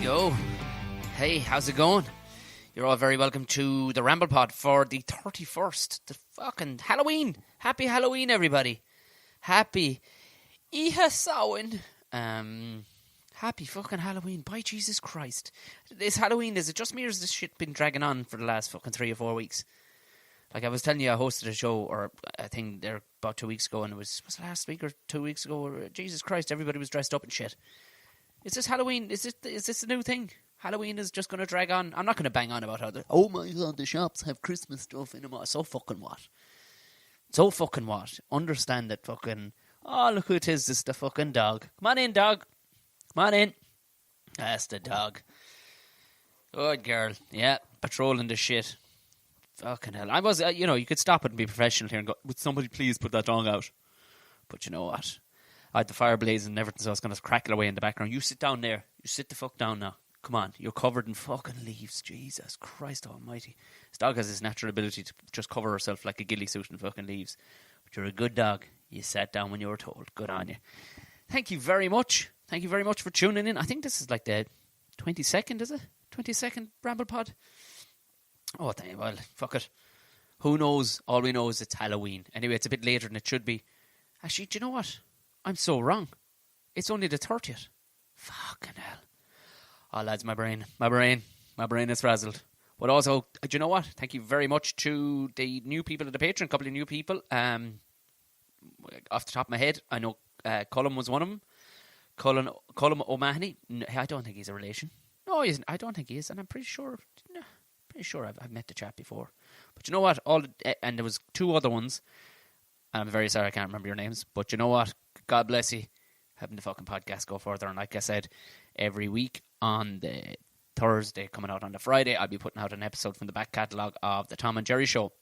Yo. Hey, how's it going? You're all very welcome to the Ramble Pod for the 31st, the fucking Halloween. Happy Halloween, everybody. Happy Samhain. Happy fucking Halloween. By Jesus Christ. This Halloween, is it just me or has this shit been dragging on for the last fucking 3 or 4 weeks? Like I was telling you, I hosted a show, or I think there about 2 weeks ago, and was it last week or 2 weeks ago? Or, Jesus Christ, everybody was dressed up and shit. Is this Halloween? Is this a new thing? Halloween is just going to drag on. I'm not going to bang on about how oh my god, the shops have Christmas stuff in them. So fucking what? So fucking what? Understand that fucking, oh look who it is, it's the fucking dog. Come on in, dog. Come on in. That's the dog. Good girl. Yeah, patrolling the shit. Fucking hell. I was, you could stop it and be professional here and go, would somebody please put that dog out? But you know what? I had the fire blazing and everything, so I was going to crackle away in the background. You sit down there. You sit the fuck down now. Come on. You're covered in fucking leaves. Jesus Christ almighty. This dog has this natural ability to just cover herself like a ghillie suit in fucking leaves. But you're a good dog. You sat down when you were told. Good on you. Thank you very much. Thank you very much for tuning in. I think this is like the 22nd, is it? 22nd Ramble Pod? Oh, well, fuck it. Who knows? All we know is it's Halloween. Anyway, it's a bit later than it should be. Actually, do you know what? I'm so wrong. It's only the 30th. Fucking hell. Oh, lads, my brain is frazzled. But also, do you know what? Thank you very much to the new people at the Patreon. A couple of new people. Off the top of my head, I know Colin was one of them. Colin O'Mahony. No, I don't think he's a relation. No, he isn't. I don't think he is. And I'm pretty sure I've met the chap before. But you know what? And there was 2 other ones. And I'm very sorry I can't remember your names. But you know what? God bless you. Having the fucking podcast go further. And like I said, every week on the Thursday, coming out on the Friday, I'll be putting out an episode from the back catalogue of the Tom and Jerry Show.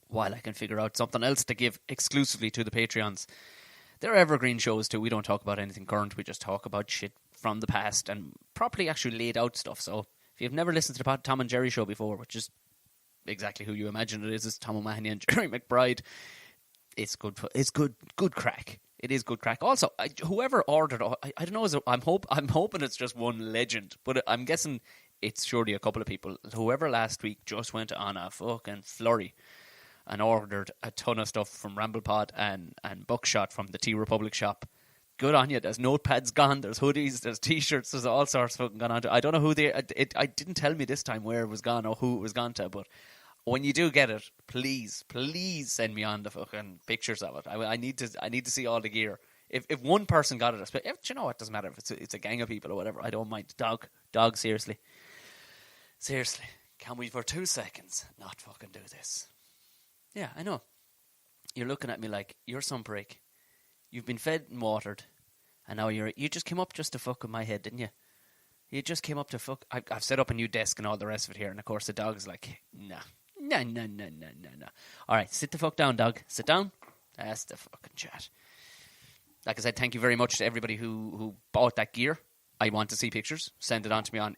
While I can figure out something else to give exclusively to the Patreons. They're evergreen shows too. We don't talk about anything current. We just talk about shit from the past and properly actually laid out stuff. So if you've never listened to the Tom and Jerry Show before, which is exactly who you imagine it is, it's Tom O'Mahony and Jerry McBride. It's good. It's good crack. It is good crack. Also, whoever ordered, I don't know. I'm hoping it's just one legend, but I'm guessing it's surely a couple of people. Whoever last week just went on a fucking flurry and ordered a ton of stuff from Ramble Pod and Buckshot from the Tea Republic shop. Good on you. There's notepads gone. There's hoodies. There's t-shirts. There's all sorts fucking gone on to. I don't know who I didn't tell me this time where it was gone or who it was gone to, but when you do get it, please send me on the fucking pictures of it. I need to see all the gear. If one person got it, you know what, doesn't matter if it's a gang of people or whatever. I don't mind. Dog, seriously, can we for 2 seconds not fucking do this? Yeah, I know. You're looking at me like you're some prick. You've been fed and watered, and now you just came up just to fuck with my head, didn't you? You just came up to fuck. I've set up a new desk and all the rest of it here, and of course the dog's like, nah. No. All right, sit the fuck down, dog. Sit down. That's the fucking chat. Like I said, thank you very much to everybody who bought that gear. I want to see pictures. Send it on to me on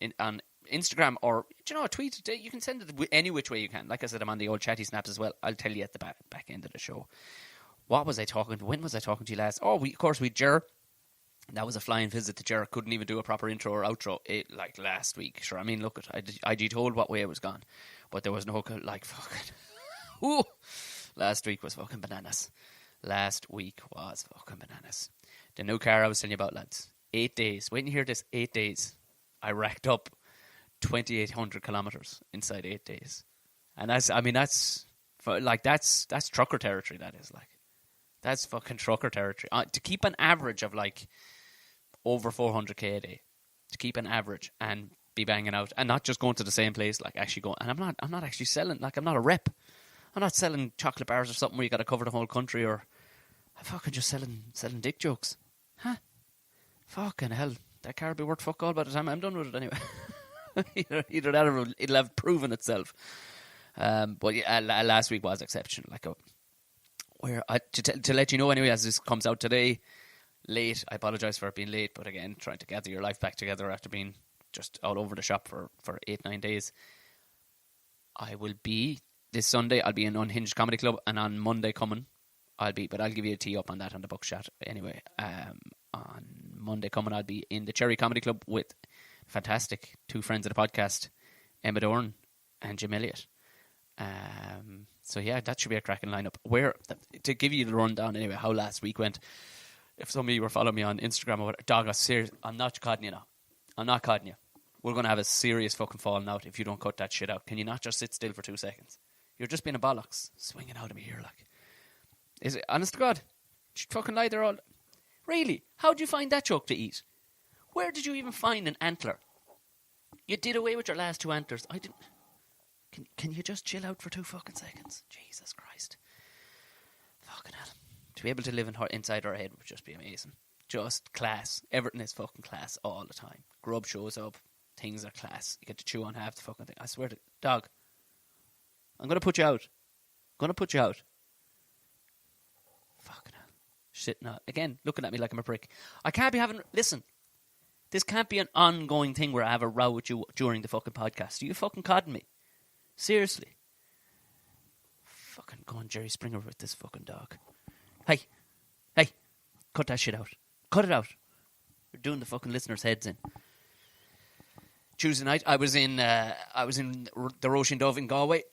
Instagram or, tweet it. You can send it any which way you can. Like I said, I'm on the old chatty snaps as well. I'll tell you at the back end of the show. What was I talking to? When was I talking to you last? Oh, of course, we Jer. That was a flying visit to Jer. Couldn't even do a proper intro or outro like last week. Sure, I mean, look, I told what way it was gone. But there was no, like, fucking... Ooh! Last week was fucking bananas. The new car I was telling you about, lads. 8 days. Wait and hear this. 8 days. I racked up 2,800 kilometres inside 8 days. And that's trucker territory, that is. Like, that's fucking trucker territory. To keep an average of, like, over 400k a day. To keep an average and be banging out and not just going to the same place, like actually going. And I'm not actually selling, like I'm not a rep. I'm not selling chocolate bars or something where you got to cover the whole country, or I'm fucking just selling dick jokes. Huh? Fucking hell. That car will be worth fuck all by the time I'm done with it anyway. either that or it'll have proven itself. But yeah, last week was exceptional. Like to let you know anyway, as this comes out today, late. I apologise for it being late, but again, trying to gather your life back together after being just all over the shop for 8-9 days. I will be this Sunday. I'll be in Unhinged Comedy Club, and on Monday coming, I'll give you a tee up on that on the Buckshot. Anyway, on Monday coming, I'll be in the Cherry Comedy Club with fantastic. 2 friends of the podcast, Emma Dorn and Jim Elliott. So yeah, that should be a cracking lineup. To give you the rundown anyway, how last week went. If some of you were following me on Instagram or whatever, dog, I'm not cutting you now. I'm not cutting you. We're going to have a serious fucking falling out if you don't cut that shit out. Can you not just sit still for 2 seconds? You're just being a bollocks, swinging out of me here like. Is it honest to God? You fucking lie there all. Really? How'd you find that joke to eat? Where did you even find an antler? You did away with your last 2 antlers. I didn't. Can you just chill out for 2 fucking seconds? Jesus Christ. Fucking hell. To be able to live inside our head would just be amazing. Just class. Everything is fucking class all the time. Grub shows up. Things are class. You get to chew on half the fucking thing. I swear to dog. I'm going to put you out. Fucking hell. Shit, no. Again, looking at me like I'm a prick. I can't be having... Listen. This can't be an ongoing thing where I have a row with you during the fucking podcast. Are you fucking codding me? Seriously. Fucking go on Jerry Springer with this fucking dog. Hey. Cut that shit out. Cut it out. You're doing the fucking listeners' heads in. Tuesday night, I was in the Roisin Dove in Galway.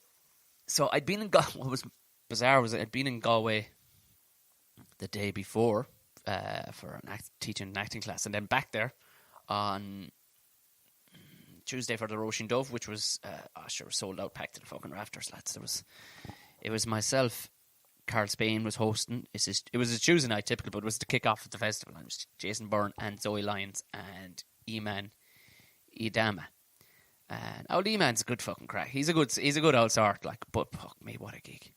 So I'd been in Galway. What was bizarre was I'd been in Galway the day before for teaching an acting class, and then back there on Tuesday for the Roisin Dove, which was sold out, packed to the fucking rafters, lads. It was myself. Carl Spain was hosting. It was a Tuesday night, typical, but it was the kick-off of the festival. And it was Jason Byrne and Zoe Lyons and Eman Idama. And old Eman's a good fucking crack. He's a good old sort, like. But fuck me, what a gig!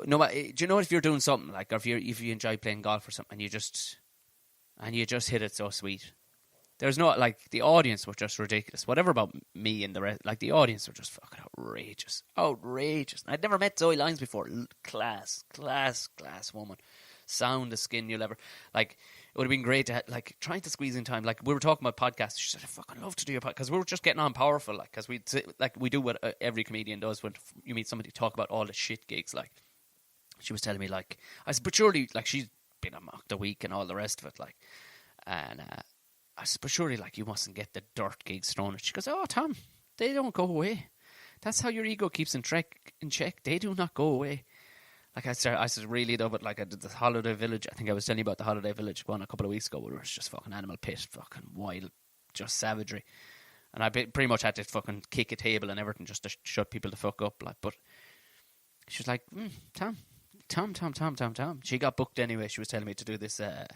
No, do you know if you're doing something like, or if you enjoy playing golf or something, and you just hit it so sweet. There's no, like, the audience was just ridiculous. Whatever about me and the rest, like, the audience were just fucking outrageous. Outrageous. I'd never met Zoe Lyons before. Class woman. Sound the skin you'll ever, like, it would have been great to, like, trying to squeeze in time. Like, we were talking about podcasts. She said, I fucking love to do your podcast. Because we were just getting on powerful, like, because we do what every comedian does when you meet somebody, talk about all the shit gigs, like. She was telling me, like, I said, but surely, like, she's been a mocked a week and all the rest of it, like, and, I said, but surely, like, you mustn't get the dirt gigs thrown at you. She goes, oh, Tom, they don't go away. That's how your ego keeps in check. They do not go away. Like, I said, really, though, but, like, I did the Holiday Village. I think I was telling you about the Holiday Village one a couple of weeks ago, where it was just fucking animal pit, fucking wild, just savagery. And I pretty much had to fucking kick a table and everything just to shut people the fuck up, like, but she was like, Tom. She got booked anyway. She was telling me to do this, a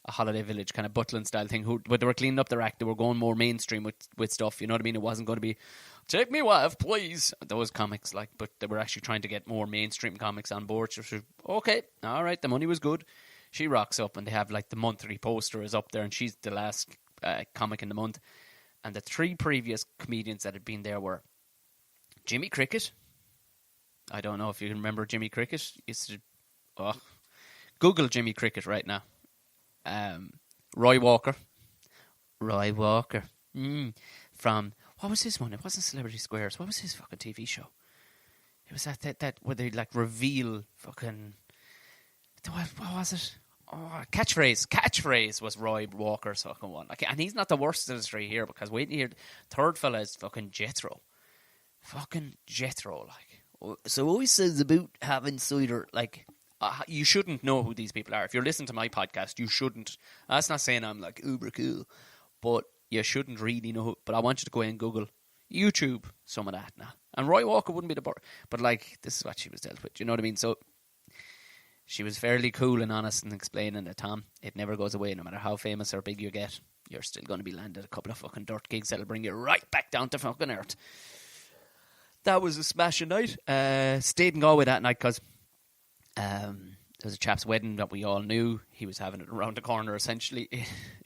Holiday Village kind of Butlin style thing. Where they were cleaning up their act, they were going more mainstream with stuff. You know what I mean? It wasn't going to be "Take me wife, please." Those comics, like, but they were actually trying to get more mainstream comics on board. So she was, okay, all right, the money was good. She rocks up, and they have, like, the monthly poster is up there, and she's the last comic in the month. And the 3 previous comedians that had been there were Jimmy Cricket. I don't know if you can remember Jimmy Cricket. Google Jimmy Cricket right now. Roy Walker. From, what was his one? It wasn't Celebrity Squares. What was his fucking TV show? It was that where they, like, reveal fucking, what was it? Oh, Catchphrase was Roy Walker's fucking one. Like, and he's not the worst of the 3 here, because wait till you hear, third fella is fucking Jethro. Fucking Jethro, like. So always says about having cider, like, you shouldn't know who these people are. If you're listening to my podcast, you shouldn't. That's not saying I'm, like, uber cool, but you shouldn't really know. But I want you to go in and Google, YouTube, some of that now. And Roy Walker wouldn't be the but, like, this is what she was dealt with. You know what I mean? So she was fairly cool and honest in explaining that, Tom, it never goes away. No matter how famous or big you get, you're still going to be landed a couple of fucking dirt gigs that'll bring you right back down to fucking earth. That was a smashing night. Stayed in Galway that night because there was a chap's wedding that we all knew. He was having it around the corner, essentially.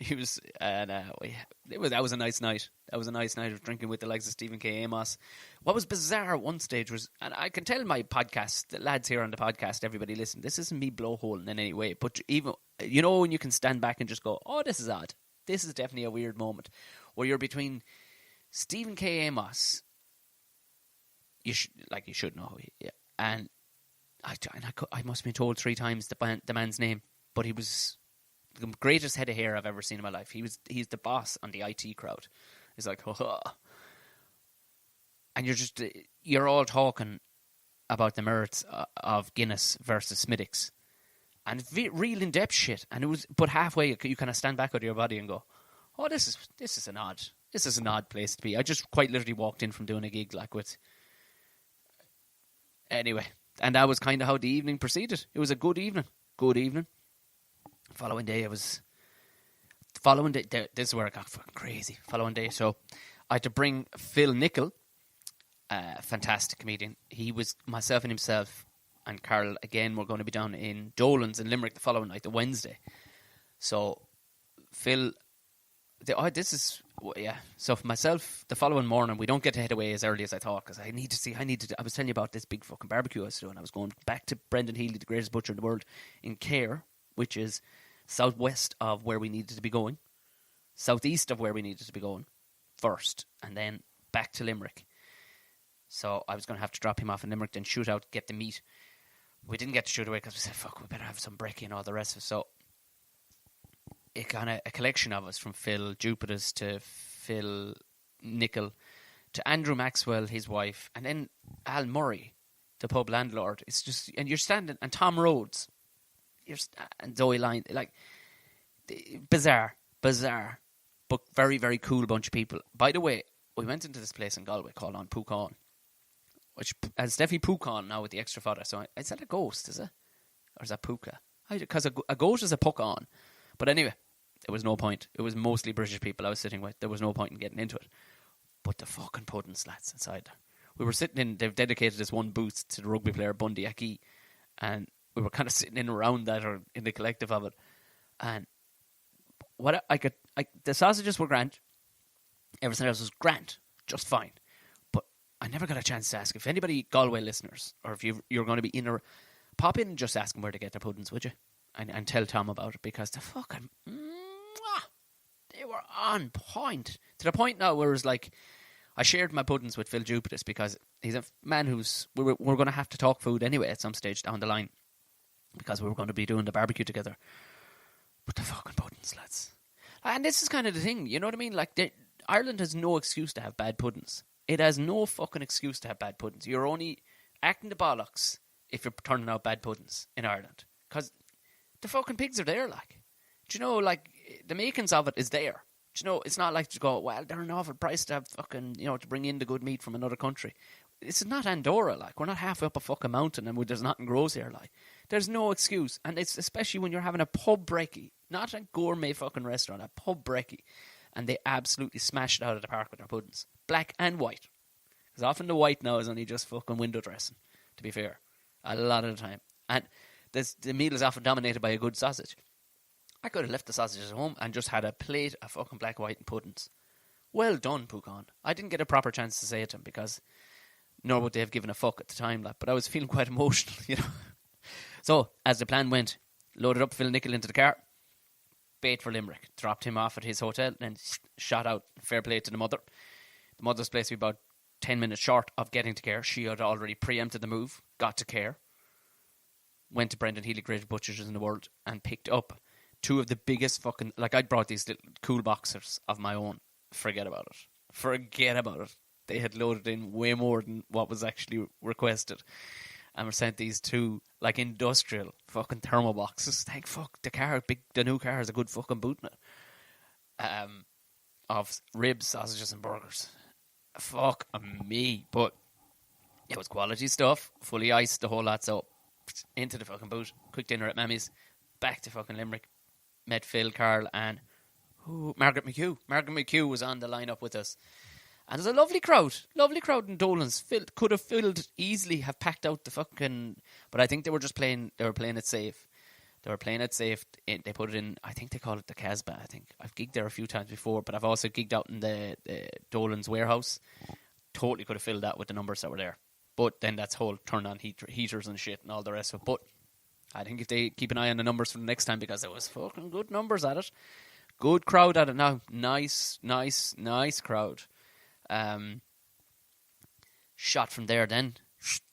He was, and that was a nice night. That was a nice night of drinking with the likes of Stephen K. Amos. What was bizarre at one stage was, and I can tell my podcast, the lads here on the podcast, everybody listen, this isn't me blowholing in any way, but even, you know, when you can stand back and just go, oh, this is odd. This is definitely a weird moment, where you're between Stephen K. Amos. You should know, yeah. And I must have been told 3 times the man's name, but he was the greatest head of hair I've ever seen in my life. He's the boss on the IT crowd. He's like, oh. And you're all talking about the merits of Guinness versus Smithwick's. And real in-depth shit. But halfway you kind of stand back out of your body and go, oh, this is an odd place to be. I just quite literally walked in from doing a gig anyway. And that was kind of how the evening proceeded. It was a good evening. Following day, this is where it got fucking crazy. Following day, so I had to bring Phil Nickel, a fantastic comedian. He was, myself and himself and Carl, again, we're going to be down in Dolan's in Limerick the following night, the Wednesday. So, Phil, so for myself, the following morning, we don't get to head away as early as I thought, because I was telling you about this big fucking barbecue I was doing. I was going back to Brendan Healy, the greatest butcher in the world, in Cahir, which is southwest of where we needed to be going, southeast of where we needed to be going first, and then back to Limerick. So I was going to have to drop him off in Limerick, then shoot out, get the meat. We didn't get to shoot away because we said, fuck, we better have some brekkie and all the rest of it. So it kind of a collection of us, from Phil Jupiters to Phil Nickel to Andrew Maxwell, his wife, and then Al Murray, the pub landlord. It's just, and you're standing, and Tom Rhodes, and Zoe Lyne, like, bizarre, but very, very cool bunch of people. By the way, we went into this place in Galway called On Pucán, which has Steffi Pucán now with the extra fodder. So is that a ghost, is it? Or is that Puka? Because a goat is a Pucán. But anyway, there was no point. It was mostly British people I was sitting with. There was no point in getting into it. But the fucking puddings, lads, inside there. We were sitting in, they've dedicated this one booth to the rugby player Bundy Aki, and we were kind of sitting in around that, or in the collective of it. And the sausages were grand. Everything else was grand, just fine. But I never got a chance to ask if anybody, Galway listeners, or if you're going to be in, or pop in and just ask them where to get their puddings, would you? And tell Tom about it, because the fucking they were on point, to the point now where it was like, I shared my puddings with Phil Jupiters because he's a man who's we're going to have to talk food anyway at some stage down the line, because we were going to be doing the barbecue together. But the fucking puddings, lads. And this is kind of the thing, you know what I mean? Like, Ireland has no excuse to have bad puddings. It has no fucking excuse to have bad puddings. You're only acting the bollocks if you're turning out bad puddings in Ireland. Because the fucking pigs are there, like. Do you know, like, the makings of it is there. Do you know, it's not like to go, well, they're an awful price to have fucking, you know, to bring in the good meat from another country. This is not Andorra, like. We're not halfway up a fucking mountain and there's nothing grows here, like. There's no excuse. And it's especially when you're having a pub brekkie, not a gourmet fucking restaurant, a pub brekkie. And they absolutely smash it out of the park with their puddings. Black and white. Because often the white now is only just fucking window dressing, to be fair. A lot of the time. And the meal is often dominated by a good sausage. I could have left the sausages at home and just had a plate of fucking black, white and puddings. Well done, Pucán. I didn't get a proper chance to say it to him, because nor would they have given a fuck at the time, like, but I was feeling quite emotional, you know. So, as the plan went, loaded up Phil Nickel into the car, bait for Limerick, dropped him off at his hotel, and shot out. Fair play to the mother. The mother's place was about 10 minutes short of getting to Cahir. She had already preempted the move, got to Cahir, went to Brendan Healy, greatest butchers in the world, and picked up two of the biggest fucking, like, I'd brought these little cool boxers of my own. Forget about it. They had loaded in way more than what was actually requested. And were sent these two, like, industrial fucking thermo boxes. Thank fuck, the new car has a good fucking boot in it. Of ribs, sausages and burgers. Fuck me. But it was quality stuff, fully iced, the whole lot. So, into the fucking boot, quick dinner at Mammy's, back to fucking Limerick. Met Phil, Carl, and Margaret McHugh. Margaret McHugh was on the lineup with us. And there's a lovely crowd in Dolan's. Could have filled easily, have packed out the fucking... But I think they were playing it safe. They put it in, I think they call it the Casbah, I think. I've gigged there a few times before, but I've also gigged out in the Dolan's warehouse. Totally could have filled that with the numbers that were there. But then that's whole turn on heaters and shit and all the rest of it. But I think if they keep an eye on the numbers for the next time, because there was fucking good numbers at it. Good crowd at it now. Nice crowd. Shot from there then,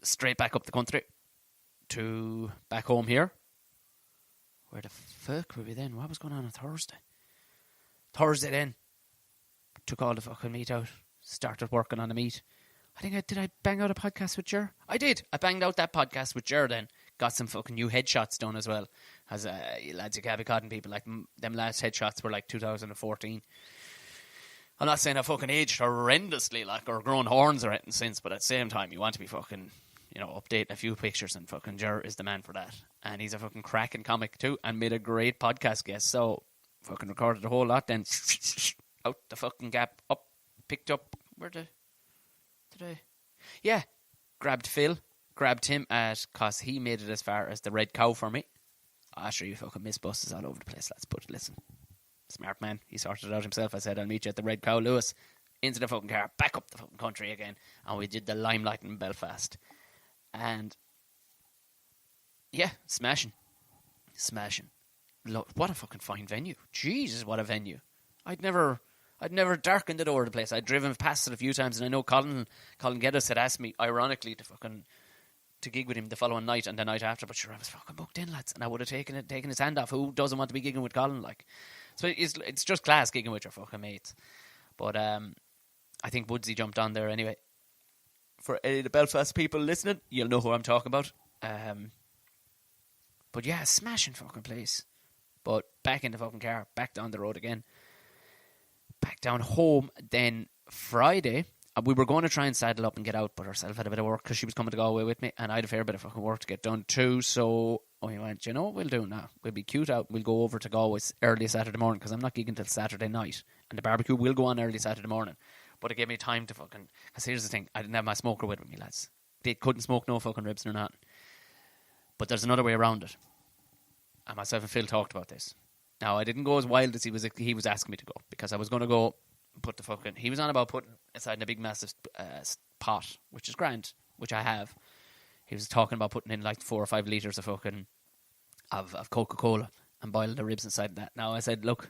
straight back up the country to back home here. Where the fuck were we then? What was going on Thursday? Thursday then. Took all the fucking meat out. Started working on the meat. Did I bang out a podcast with Jer? I did. I banged out that podcast with Jer then. Got some fucking new headshots done as well. As lads, you can't be caught people. Like, them last headshots were like 2014. I'm not saying I fucking aged horrendously, like, or grown horns or anything since, but at the same time, you want to be fucking, updating a few pictures, and fucking Jer is the man for that. And he's a fucking cracking comic too, and made a great podcast guest. So, fucking recorded a whole lot, then out the fucking gap, up, picked up, grabbed Phil, grabbed him cause he made it as far as the Red Cow for me. Sure, you fucking miss buses all over the place, lads, but listen, smart man, he sorted it out himself. I said, I'll meet you at the Red Cow, Lewis. Into the fucking car, back up the fucking country again, and we did the Limelight in Belfast. And yeah, smashing. Look, what a fucking fine venue. Jesus, what a venue. I'd never darkened it over the place. I'd driven past it a few times, and I know Colin Geddes had asked me, ironically, to gig with him the following night and the night after, but sure, I was fucking booked in, lads, and I would have taken his hand off. Who doesn't want to be gigging with Colin, like? So it's just class gigging with your fucking mates. But I think Woodsy jumped on there anyway. For any of the Belfast people listening, you'll know who I'm talking about. But yeah, smashing fucking place. But back in the fucking car, back down the road again. Back down home. Then Friday, we were going to try and saddle up and get out, but herself had a bit of work because she was coming to Galway with me, and I had a fair bit of fucking work to get done too. So we went, you know what we'll do now? We'll be cute out. We'll go over to Galway early Saturday morning, because I'm not gigging till Saturday night, and the barbecue will go on early Saturday morning. But it gave me time to fucking... Because here's the thing, I didn't have my smoker with me, lads. They couldn't smoke no fucking ribs or nothing. But there's another way around it. And myself and Phil talked about this. Now, I didn't go as wild as he was asking me to go, because I was going to go put the fucking... He was on about putting aside in a big massive pot, which is grand, which I have. He was talking about putting in like 4 or 5 litres of fucking... Of Coca-Cola and boiling the ribs inside that. Now, I said, look,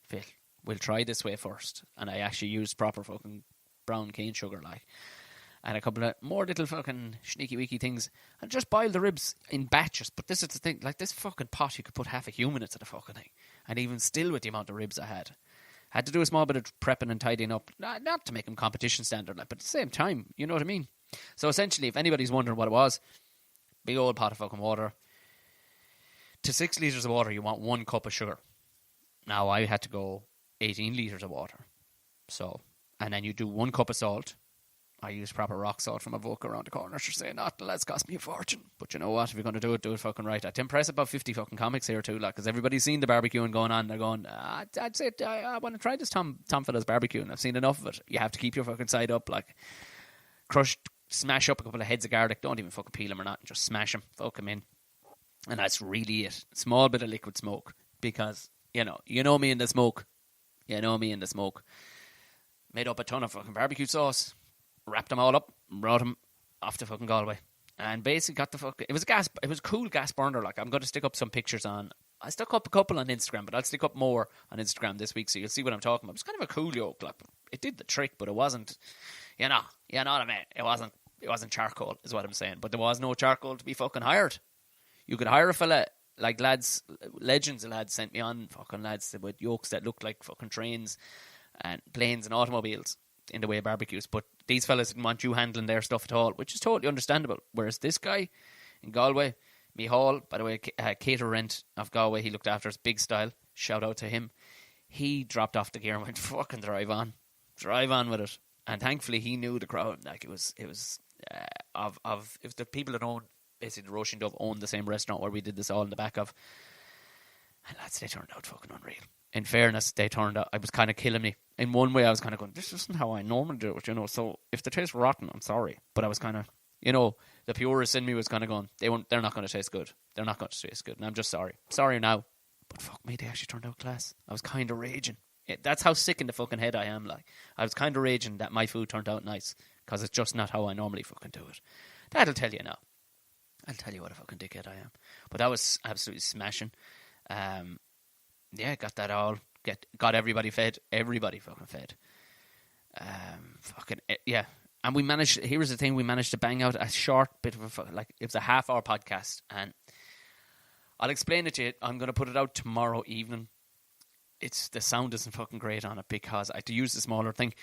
Phil, we'll try this way first. And I actually used proper fucking brown cane sugar, like, and a couple of more little fucking sneaky-weaky things, and just boil the ribs in batches. But this is the thing, like, this fucking pot, you could put half a human into the fucking thing. And even still, with the amount of ribs I had to do a small bit of prepping and tidying up, not to make them competition standard, like, but at the same time, you know what I mean? So essentially, if anybody's wondering what it was, big old pot of fucking water. To 6 litres of water, you want 1 cup of sugar. Now, I had to go 18 litres of water. So, and then you do 1 cup of salt. I used proper rock salt from a book around the corner. She's saying, not, that's cost me a fortune. But you know what? If you're going to do it fucking right. I'd impress about 50 fucking comics here too, like, because everybody's seen the barbecuing going on. They're going, I'd say, I want to try this Tom Fella's barbecue, and I've seen enough of it. You have to keep your fucking side up, like, smash up a couple of heads of garlic. Don't even fucking peel them or not. Just smash them. Fuck them in. And that's really it. Small bit of liquid smoke. Because, you know me in the smoke. Made up a ton of fucking barbecue sauce. Wrapped them all up. Brought them off to fucking Galway. And basically got the fucking... It was a cool gas burner. Like, I'm going to stick up some pictures on... I stuck up a couple on Instagram, but I'll stick up more on Instagram this week, so you'll see what I'm talking about. It was kind of a cool yoke. Like, it did the trick, but it wasn't... You know what I mean? It wasn't charcoal, is what I'm saying. But there was no charcoal to be fucking hired. You could hire a fella, like legends of lads sent me on, fucking lads with yokes that looked like fucking trains and planes and automobiles in the way of barbecues. But these fellas didn't want you handling their stuff at all, which is totally understandable. Whereas this guy in Galway, Mihal, by the way, caterer rent of Galway, he looked after us big style. Shout out to him. He dropped off the gear and went, fucking drive on with it. And thankfully he knew the crowd. Like, it was the people that own, basically the Roisin Dove owned the same restaurant where we did this all in the back of. And lads, they turned out fucking unreal. In fairness, they turned out, I was kind of killing me. In one way, I was kind of going, this isn't how I normally do it, So if the taste rotten, I'm sorry. But I was kind of, the purist in me was kind of going, they're not going to taste good. They're not going to taste good. And I'm just sorry. Sorry now. But fuck me, they actually turned out class. I was kind of raging. That's how sick in the fucking head I am. Like, I was kind of raging that my food turned out nice, because it's just not how I normally fucking do it. That'll tell you now. I'll tell you what a fucking dickhead I am. But that was absolutely smashing. Got that all. Got everybody fed. Everybody fucking fed. And we managed, here's the thing, we managed to bang out a short bit of it was a half-hour podcast. And I'll explain it to you. I'm going to put it out tomorrow evening. The sound isn't fucking great on it because I had to use the smaller thing,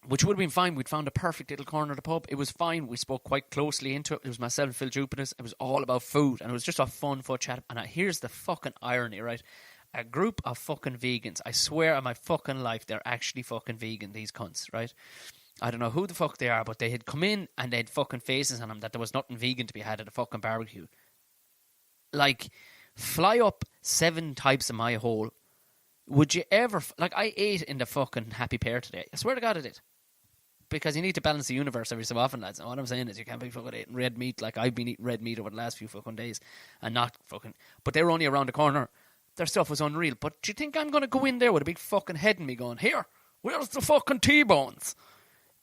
which would have been fine. We'd found a perfect little corner of the pub. It was fine. We spoke quite closely into it. It was myself and Phil Jupitus. It was all about food, and it was just a fun chat. And here's the fucking irony, right? A group of fucking vegans. I swear on my fucking life, they're actually fucking vegan, these cunts, right? I don't know who the fuck they are, but they had come in and they had fucking faces on them that there was nothing vegan to be had at a fucking barbecue. Like, fly up 7 types of my hole. Would you ever... Like, I ate in the fucking Happy Pear today. I swear to God I did. Because you need to balance the universe every so often, lads. And what I'm saying is you can't be fucking eating red meat like I've been eating red meat over the last few fucking days. And not fucking... But they were only around the corner. Their stuff was unreal. But do you think I'm going to go in there with a big fucking head in me going, here, where's the fucking T-bones?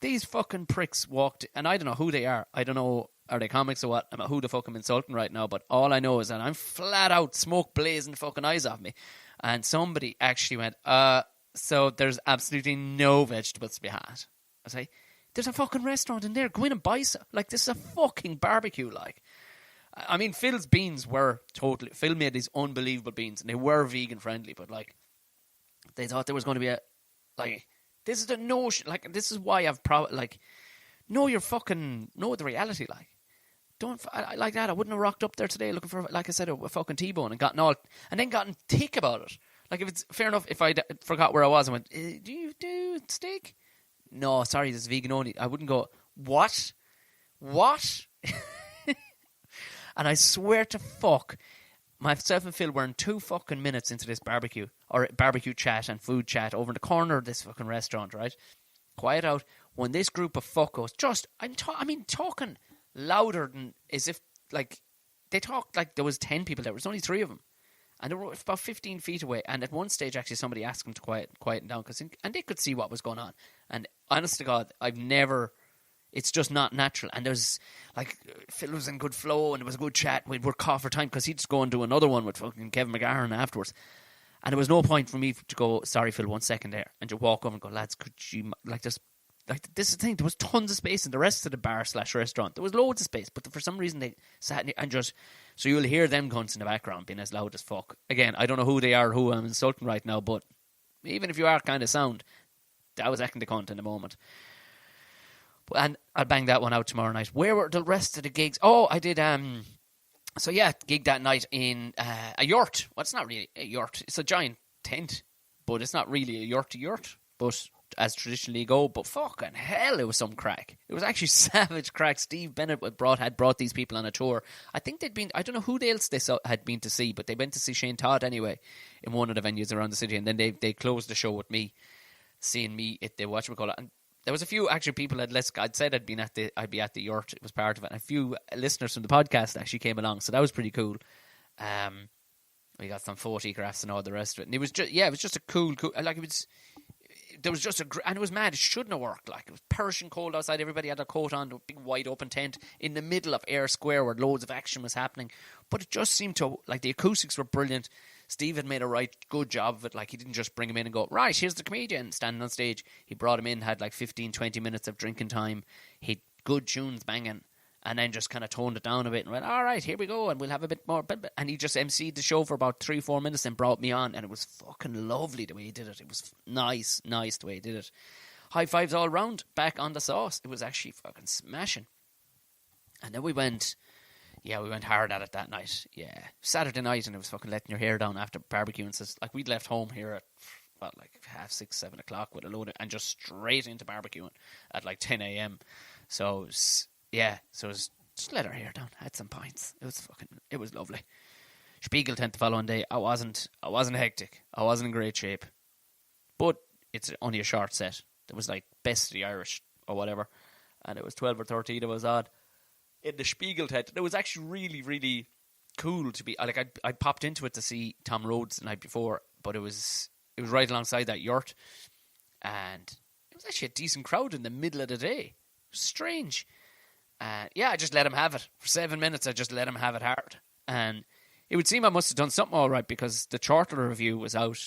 These fucking pricks walked... And I don't know who they are. I don't know... Are they comics or what? I don't know who the fuck I'm insulting right now, but all I know is that I'm flat out smoke blazing the fucking eyes off me. And somebody actually went, so there's absolutely no vegetables to be had. I say, there's a fucking restaurant in there. Go in and buy some. Like, this is a fucking barbecue, like. I mean, Phil's beans were totally... Phil made these unbelievable beans, and they were vegan friendly, but, like, they thought there was going to be a... Like, this is the notion... Like, this is why I've probably... Like, know your fucking... Know the reality, like. Like that, I wouldn't have rocked up there today looking for, like I said, a fucking T-bone and gotten thick about it. Like, if it's fair enough, if I forgot where I was and went, do you do steak? No, sorry, this is vegan only. I wouldn't go, what? And I swear to fuck, myself and Phil were in 2 fucking minutes into this barbecue chat and food chat over in the corner of this fucking restaurant, right? Quiet out. When this group of fuckos talking louder than as if, like, they talked like there was 10 people there. There was only 3 of them. And they were about 15 feet away. And at one stage, actually, somebody asked them to quieten down. And they could see what was going on. And honest to God, it's just not natural. And there's, like, Phil was in good flow and it was a good chat. We'd work off for time because he'd just go and do another one with fucking Kevin McGarren afterwards. And there was no point for me to go, sorry, Phil, 1 second there. And to walk over and go, lads, could you, like, just... Like, this is the thing, there was tons of space in the rest of the bar/restaurant. There was loads of space, but for some reason they sat and just... So you'll hear them cunts in the background being as loud as fuck. Again, I don't know who they are, who I'm insulting right now, but even if you are kind of sound, that was acting the cunt in the moment. And I'll bang that one out tomorrow night. Where were the rest of the gigs? Oh, I did... So yeah, gig that night in a yurt. Well, it's not really a yurt. It's a giant tent, but it's not really a yurt, but... as traditionally go, but fucking hell, it was some crack. It was actually savage crack. Steve Bennett had brought these people on a tour. I think they'd been, I don't know who else they had been to see, but they went to see Shane Todd anyway in one of the venues around the city, and then they closed the show with me, seeing me at the whatchamacallit. And there was a few actually people I'd said I'd be at the yurt. It was part of it. And a few listeners from the podcast actually came along, so that was pretty cool. We got some photographs and all the rest of it, and it was just a cool like, it was. There was just and it was mad. It shouldn't have worked. Like, it was perishing cold outside. Everybody had their coat on. A big wide open tent in the middle of Ayr Square where loads of action was happening. But it just seemed to, like, the acoustics were brilliant. Steve had made a right good job of it. Like, he didn't just bring him in and go, right, here's the comedian standing on stage. He brought him in, had like 15, 20 minutes of drinking time. He'd good tunes banging. And then just kind of toned it down a bit and went, all right, here we go, and we'll have a bit more. And he just emceed the show for about 3-4 minutes and brought me on, and it was fucking lovely the way he did it. It was nice the way he did it. High fives all round, back on the sauce. It was actually fucking smashing. And then we went hard at it that night. Yeah, Saturday night, and it was fucking letting your hair down after barbecuing. So, like, we'd left home here at, like 6:30, 7 o'clock with a load of, and just straight into barbecuing at like 10 a.m. So... Yeah, so it was just let our hair down, had some pints. It was lovely. Spiegel tent the following day. I wasn't hectic. I wasn't in great shape. But it's only a short set. There was like Best of the Irish or whatever. And it was 12 or 13 of us odd in the Spiegel tent. It was actually really, really cool to be... Like, I popped into it to see Tom Rhodes the night before, but it was right alongside that yurt. And it was actually a decent crowd in the middle of the day. It was strange. I just let him have it. For 7 minutes, I just let him have it hard. And it would seem I must have done something all right because the Chortle review was out.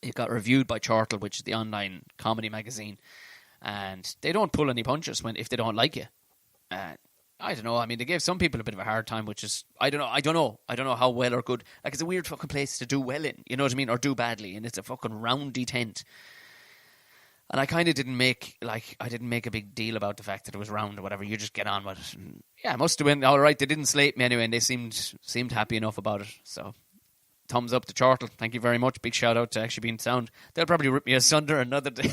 It got reviewed by Chortle, which is the online comedy magazine. And they don't pull any punches if they don't like you. I don't know. I mean, they gave some people a bit of a hard time, which is I don't know how well or good. Like, it's a weird fucking place to do well in. You know what I mean? Or do badly, and it's a fucking roundy tent. And I kind of didn't make a big deal about the fact that it was round or whatever. You just get on with it. And yeah, it must have been all right. They didn't slate me anyway, and they seemed happy enough about it. So, thumbs up to Chortle. Thank you very much. Big shout out to actually being sound. They'll probably rip me asunder another day.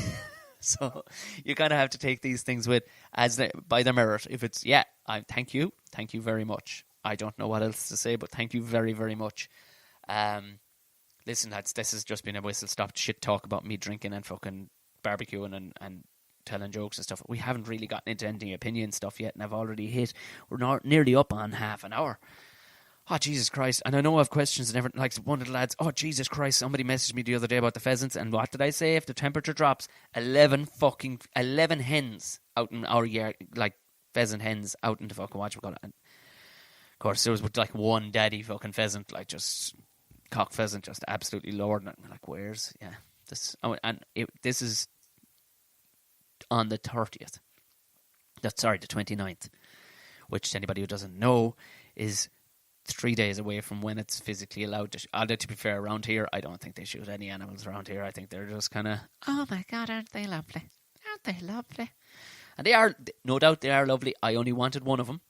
So you kind of have to take these things by their merit. If it's thank you very much. I don't know what else to say, but thank you very, very much. Listen, lads, this has just been a whistle stop shit talk about me drinking and fucking barbecuing and telling jokes and stuff. We haven't really gotten into any opinion stuff yet, and I've already we're nearly up on half an hour. Oh, Jesus Christ. And I know I have questions and everything. Like one of the lads, oh, Jesus Christ, somebody messaged me the other day about the pheasants. And what did I say? If the temperature drops, 11 hens out in our yard, like pheasant hens out in the fucking whatchamacallit. And of course, there was like one daddy fucking pheasant, like just cock pheasant, just absolutely lording it. And I'm like, where's, yeah. This is on the 30th. The 29th. Which, anybody who doesn't know, is 3 days away from when it's physically allowed to. Although, to be fair, around here, I don't think they shoot any animals around here. I think they're just kind of, oh my God, aren't they lovely? Aren't they lovely? And they are, no doubt, they are lovely. I only wanted one of them.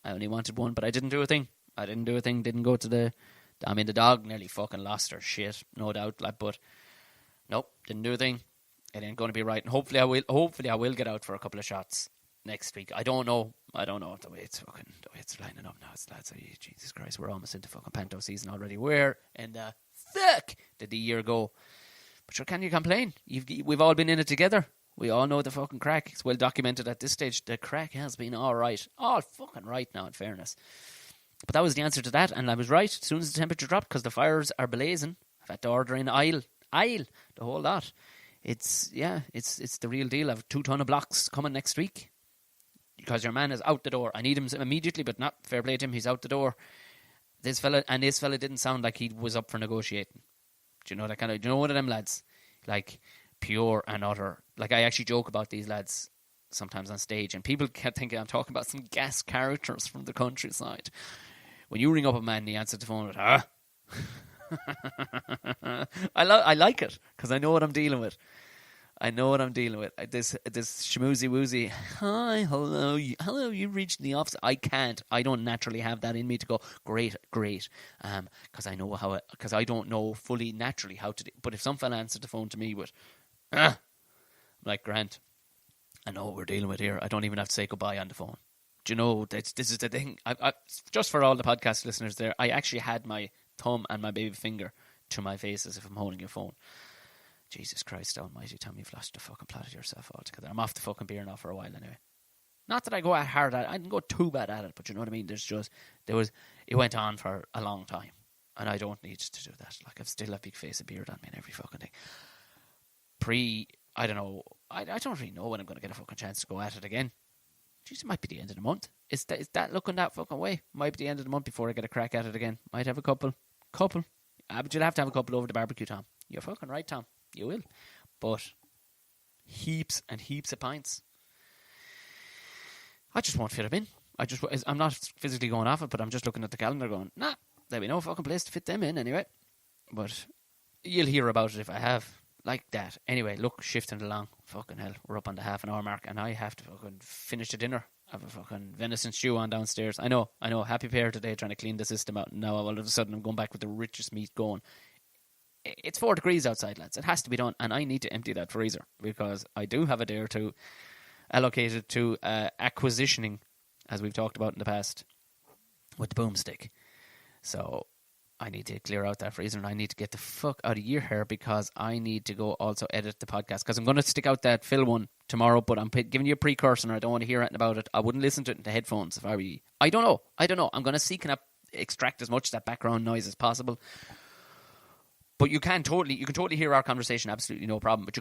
But I didn't do a thing. Didn't go to the dog nearly fucking lost her shit, no doubt. Like, but nope, didn't do a thing. It ain't going to be right. And hopefully I will get out for a couple of shots next week. I don't know the way it's lining up now. It's lads, Jesus Christ, we're almost into fucking panto season already. Where in the fuck did the year go? But sure, can you complain? We've all been in it together. We all know the fucking crack. It's well documented at this stage. The crack has been all right. All fucking right now, in fairness. But that was the answer to that, and I was right. As soon as the temperature dropped, because the fires are blazing, I've had to order in aisle, the whole lot. It's the real deal. I have 2 ton of blocks coming next week. Because your man is out the door. I need him immediately, but not fair play to him. He's out the door. This fella didn't sound like he was up for negotiating. Do you know that kind of? Do you know one of them lads? Like, pure and utter. Like, I actually joke about these lads sometimes on stage, and people kept thinking I'm talking about some gas characters from the countryside. When you ring up a man and he answers the phone with, huh? I like it, because I know what I'm dealing with. This schmoozy woozy. Hi, hello, you reached the office. I can't. I don't naturally have that in me to go, great. Because I don't know fully naturally how to do. But if some fella answered the phone to me with, I'm like, Grant, I know what we're dealing with here. I don't even have to say goodbye on the phone. Do you know, this is the thing. I just for all the podcast listeners there, I actually had my thumb and my baby finger to my face as if I'm holding your phone. Jesus Christ almighty, Tom, you've lost the fucking plot of yourself altogether. I'm off the fucking beer now for a while anyway. Not that I go hard at it. I didn't go too bad at it, but you know what I mean? It went on for a long time. And I don't need to do that. Like, I've still a big face of beard on me and every fucking thing. I don't know. I don't really know when I'm going to get a fucking chance to go at it again. Jeez, it might be the end of the month. Is that looking that fucking way? Might be the end of the month before I get a crack at it again. Might have a couple. But you'll have to have a couple over the barbecue, Tom. You're fucking right, Tom. You will. But heaps and heaps of pints. I just won't fit them in. I'm not physically going off it, but I'm just looking at the calendar going, nah, there'll be no fucking place to fit them in anyway. But you'll hear about it if I have. Like that. Anyway, look, shifting along. Fucking hell. We're up on the half an hour mark, and I have to fucking finish the dinner. I have a fucking venison stew on downstairs. I know. Happy pair today trying to clean the system out. And now all of a sudden I'm going back with the richest meat going. It's 4 degrees outside, lads. It has to be done, and I need to empty that freezer because I do have a day or two allocated to acquisitioning, as we've talked about in the past, with the boomstick. So I need to clear out that freezer, and I need to get the fuck out of your hair because I need to go also edit the podcast because I'm going to stick out that Phil one tomorrow, but I'm giving you a precursor and I don't want to hear anything about it. I wouldn't listen to it in the headphones if I were you. I don't know. I'm going to seek and extract as much of that background noise as possible. But you can totally hear our conversation, absolutely no problem. But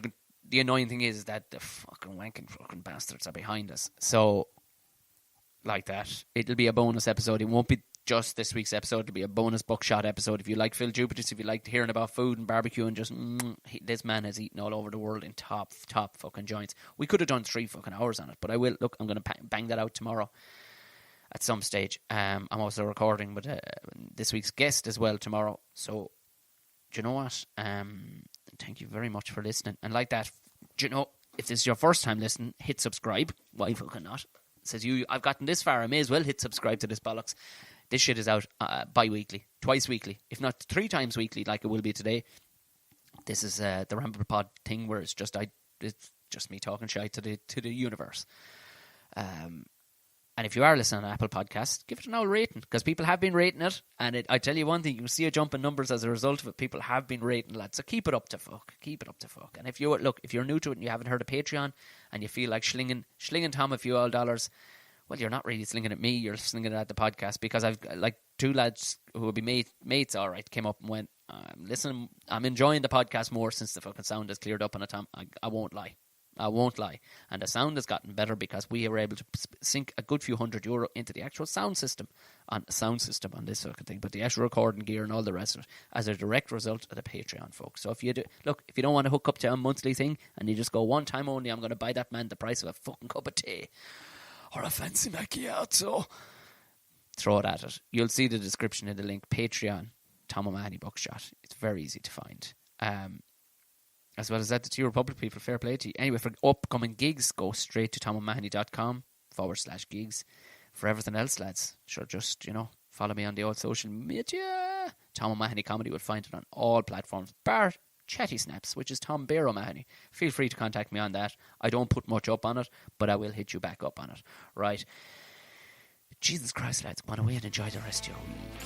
the annoying thing is that the fucking wanking fucking bastards are behind us. So, like that, it'll be a bonus episode. It won't be just this week's episode. It'll be a bonus buckshot episode. If you like Phil Jupitus, if you like hearing about food and barbecue and just, this man has eaten all over the world in top fucking joints. We could have done 3 fucking hours on it, but I will. Look, I'm going to bang that out tomorrow. at some stage. I'm also recording with this week's guest as well tomorrow. So, do you know what? Thank you very much for listening. And like that, do you know, if this is your first time listening, hit subscribe. Why fucking not? It says I've gotten this far, I may as well hit subscribe to this bollocks. This shit is out bi-weekly, twice weekly, if not 3 times weekly like it will be today. This is the Ramble Pod thing where it's just me talking shit to the universe. And if you are listening on Apple Podcasts, give it an old rating, because people have been rating it. And I tell you one thing, you can see a jump in numbers as a result of it. People have been rating, lads. So keep it up to fuck. Keep it up to fuck. And if you're new to it and you haven't heard of Patreon and you feel like slinging Tom a few old dollars, well, you're not really slinging at me. You're slinging it at the podcast, because I've like 2 lads who will be mates. All right, came up and went, listen, I'm enjoying the podcast more since the fucking sound has cleared up on it, Tom. I won't lie. And the sound has gotten better because we were able to sink a good few €100 into the actual sound system on this sort of thing, but the actual recording gear and all the rest of it as a direct result of the Patreon, folks. So if you don't want to hook up to a monthly thing and you just go one time only, I'm going to buy that man the price of a fucking cup of tea or a fancy macchiato, throw it at it. You'll see the description in the link. Patreon, Tom O'Mahony Buckshot. It's very easy to find. As well as that, the Tea Republic people, fair play to you. Anyway, for upcoming gigs, go straight to tomomahony.com/gigs. For everything else, lads, sure, just, follow me on the old social media. Tom O'Mahony Comedy, will find it on all platforms, bar Chatty Snaps, which is Tom Bear O'Mahony. Feel free to contact me on that. I don't put much up on it, but I will hit you back up on it. Right. Jesus Christ, lads, go away and enjoy the rest of your week.